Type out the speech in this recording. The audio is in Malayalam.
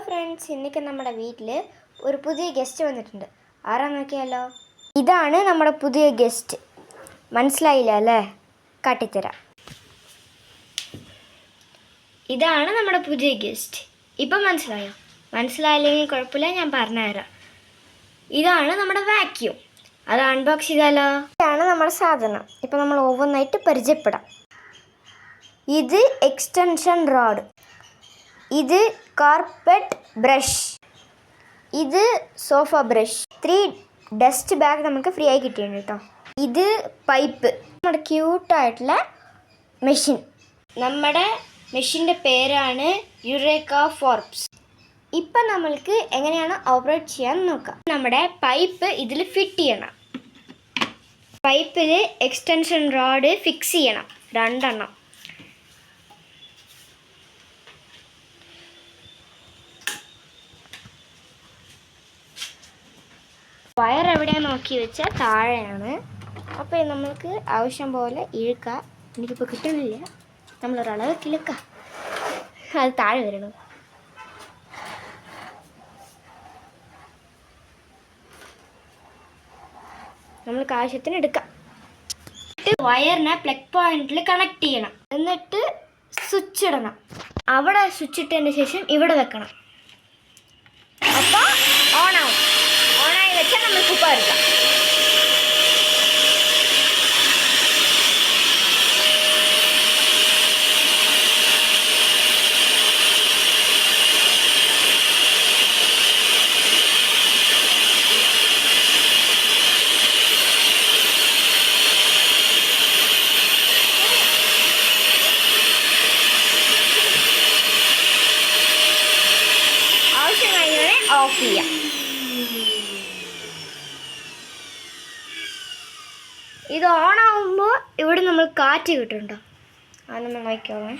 ഫ്രണ്ട്സ്, ഇന്നേക്ക് നമ്മുടെ വീട്ടിൽ ഒരു പുതിയ ഗസ്റ്റ് വന്നിട്ടുണ്ട്. ആരാ നോക്കിയാലോ? ഇതാണ് നമ്മുടെ പുതിയ ഗസ്റ്റ്. മനസ്സിലായില്ല അല്ലേ? കാട്ടിത്തരാം. ഇതാണ് നമ്മുടെ പുതിയ ഗസ്റ്റ്. ഇപ്പം മനസ്സിലായോ? മനസ്സിലായില്ലെങ്കിൽ കുഴപ്പമില്ല, ഞാൻ പറഞ്ഞുതരാം. ഇതാണ് നമ്മുടെ വാക്യൂം. അത് അൺബോക്സ് ചെയ്താലോ? ഇതാണ് നമ്മുടെ സാധനം. ഇപ്പം നമ്മൾ ഓരോന്നായിട്ട് പരിചയപ്പെടാം. ഇത് എക്സ്റ്റൻഷൻ റോഡ്, ഇത് കാർപ്പറ്റ് ബ്രഷ്, ഇത് സോഫ ബ്രഷ്, 3 ഡസ്റ്റ് ബാഗ് നമുക്ക് ഫ്രീ ആയി കിട്ടിയിട്ടുണ്ട് കേട്ടോ. ഇത് പൈപ്പ്, നമ്മുടെ ക്യൂട്ടായിട്ടുള്ള മെഷീൻ. നമ്മുടെ മെഷീൻ്റെ പേരാണ് യുറേക്ക ഫോർബ്സ്. ഇപ്പം നമ്മൾക്ക് എങ്ങനെയാണ് ഓപ്പറേറ്റ് ചെയ്യാൻ നോക്കാം. നമ്മുടെ പൈപ്പ് ഇതിൽ ഫിറ്റ് ചെയ്യണം. പൈപ്പിൽ എക്സ്റ്റൻഷൻ റോഡ് ഫിക്സ് ചെയ്യണം, 2 എണ്ണം. വയർ എവിടെയാണ് നോക്കി വെച്ചാൽ താഴെയാണ്. അപ്പോൾ നമ്മൾക്ക് ആവശ്യം പോലെ ഇഴുക്കാം. എനിക്കിപ്പോൾ കിട്ടുന്നില്ല, നമ്മളൊരളവ് കിളുക്കാം. അത് താഴെ വരണം. നമ്മൾക്ക് ആവശ്യത്തിന് എടുക്കാം. വയറിനെ പ്ലഗ് പോയിന്റിൽ കണക്ട് ചെയ്യണം. എന്നിട്ട് സ്വിച്ച് ഇടണം. അവിടെ സ്വിച്ച് ഇട്ടതിന് ശേഷം ഇവിടെ വെക്കണം. അപ്പോൾ ഓണാവും. ഓണായി വെച്ചാൽ നമ്മൾ കുപ്പ എടുക്കാം. ആവശ്യം കഴിഞ്ഞാൽ ഓഫ് ചെയ്യാം. ഇത് ഓണാകുമ്പോൾ ഇവിടെ നമ്മൾ കാറ്റ് കിട്ടുന്നുണ്ടോ? അത് നമ്മൾ നോക്കിക്കോളാം.